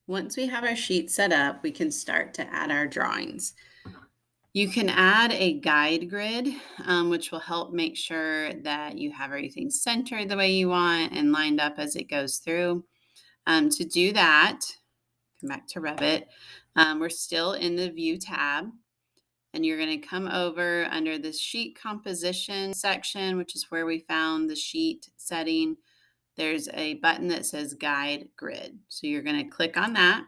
Once we have our sheet set up, we can start to add our drawings. You can add a guide grid, which will help make sure that you have everything centered the way you want and lined up as it goes through. To do that, come back to Revit. We're still in the View tab, and you're going to come over under the Sheet Composition section, which is where we found the sheet setting. There's a button that says Guide Grid. So you're going to click on that.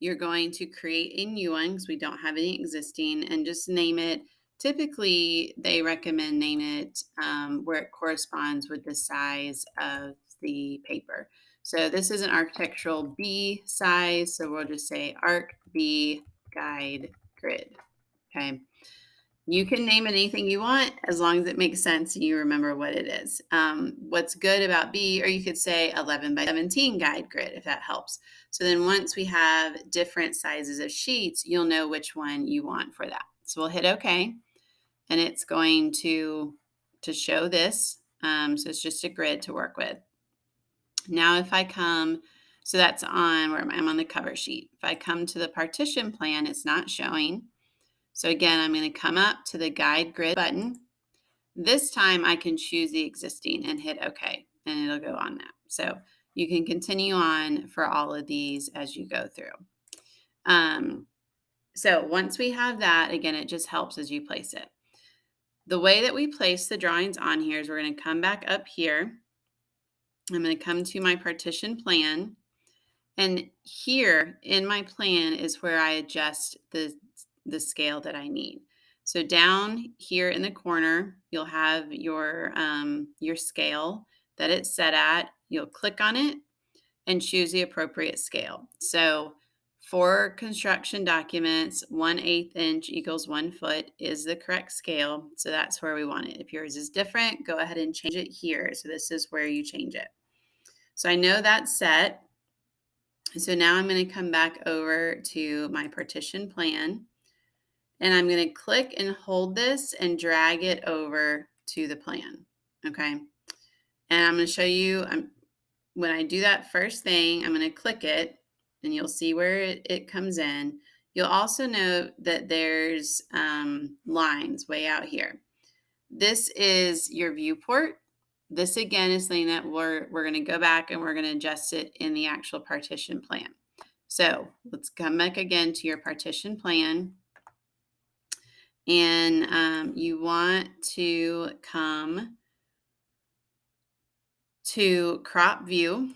You're going to create a new one because we don't have any existing, and just name it. Typically, they recommend name it where it corresponds with the size of the paper. So this is an architectural B size, so we'll just say Arc B Guide Grid. Okay. You can name it anything you want as long as it makes sense and you remember what it is. What's good about B, or you could say 11 by 17 guide grid if that helps. So then once we have different sizes of sheets, you'll know which one you want for that. So we'll hit OK, and it's going to show this. So it's just a grid to work with. Now if I come, so that's on where I'm on the cover sheet. If I come to the partition plan, it's not showing. So again, I'm going to come up to the guide grid button. This time I can choose the existing and hit OK, and it'll go on that. So you can continue on for all of these as you go through. So once we have that, again, it just helps as you place it. The way that we place the drawings on here is we're going to come back up here. I'm going to come to my partition plan. And here in my plan is where I adjust the scale that I need. So down here in the corner, you'll have your scale that it's set at. You'll click on it and choose the appropriate scale. So for construction documents, 1/8 inch equals 1 foot is the correct scale. So that's where we want it. If yours is different, go ahead and change it here. So this is where you change it. So I know that's set. So now I'm going to come back over to my partition plan, and I'm going to click and hold this and drag it over to the plan. Okay. And I'm going to show you when I do that first thing, I'm going to click it and you'll see where it comes in. You'll also note that there's lines way out here. This is your viewport. This again is something that we're going to go back and we're going to adjust it in the actual partition plan. So let's come back again to your partition plan. And you want to come to crop view.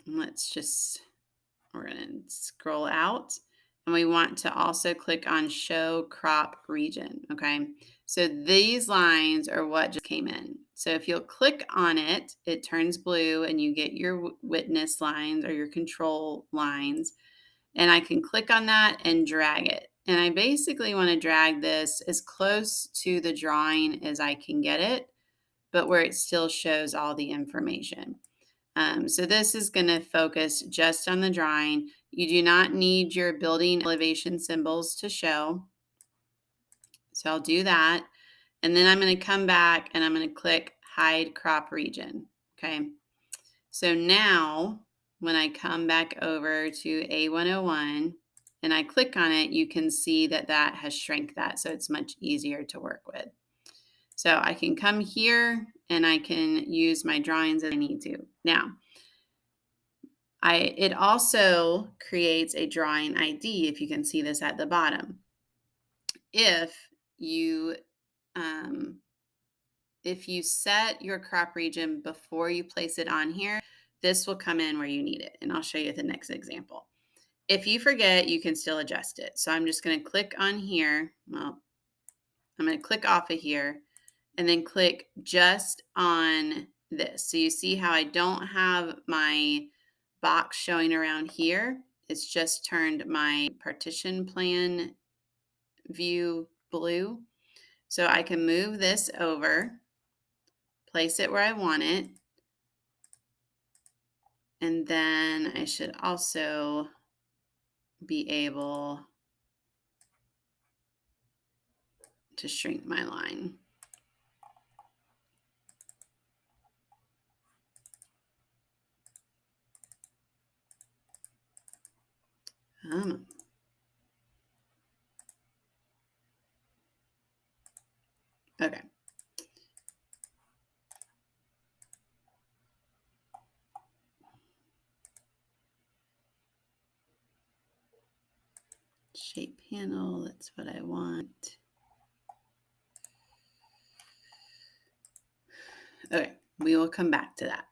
We're going to scroll out. And we want to also click on show crop region. Okay. So these lines are what just came in. So if you'll click on it, it turns blue and you get your witness lines or your control lines. And I can click on that and drag it. And I basically want to drag this as close to the drawing as I can get it, but where it still shows all the information. So this is going to focus just on the drawing. You do not need your building elevation symbols to show. So I'll do that. And then I'm going to come back and I'm going to click hide crop region. Okay. So now when I come back over to A101 and I click on it, you can see that that has shrank that. So it's much easier to work with. So I can come here and I can use my drawings as I need to. Now, it also creates a drawing ID, if you can see this at the bottom. If you set your crop region before you place it on here, this will come in where you need it. And I'll show you the next example. If you forget, you can still adjust it. So I'm just going to click on here. Well, I'm going to click off of here and then click just on this. So you see how I don't have my box showing around here. It's just turned my partition plan view blue. So I can move this over, place it where I want it. And then I should also be able to shrink my line. shape panel, that's what I want. Okay, we will come back to that.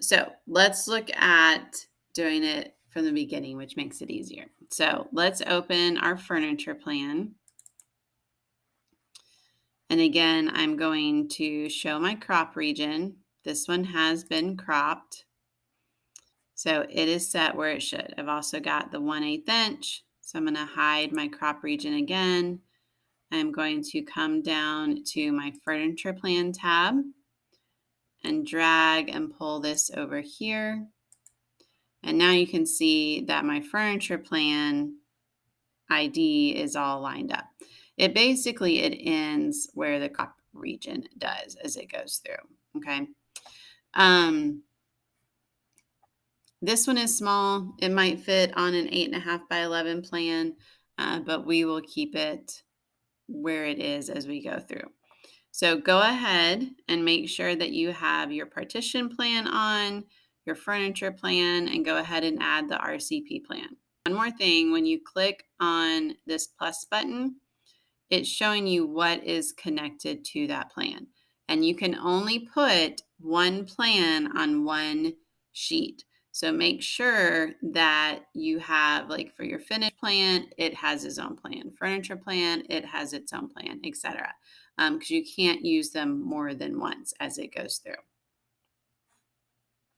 So let's look at doing it from the beginning, which makes it easier. So let's open our furniture plan. And again, I'm going to show my crop region. This one has been cropped. So it is set where it should. I've also got the 1/8 inch. So I'm going to hide my crop region again. I'm going to come down to my furniture plan tab and drag and pull this over here. And now you can see that my furniture plan ID is all lined up. It basically, it ends where the crop region does as it goes through, okay? This one is small. It might fit on an 8.5 by 11 plan, but we will keep it where it is as we go through. So go ahead and make sure that you have your partition plan on, your furniture plan, and go ahead and add the RCP plan. One more thing, when you click on this plus button, it's showing you what is connected to that plan. And you can only put one plan on one sheet. So make sure that you have, like for your finished plan, it has its own plan. Furniture plan, it has its own plan, etc. Because you can't use them more than once as it goes through.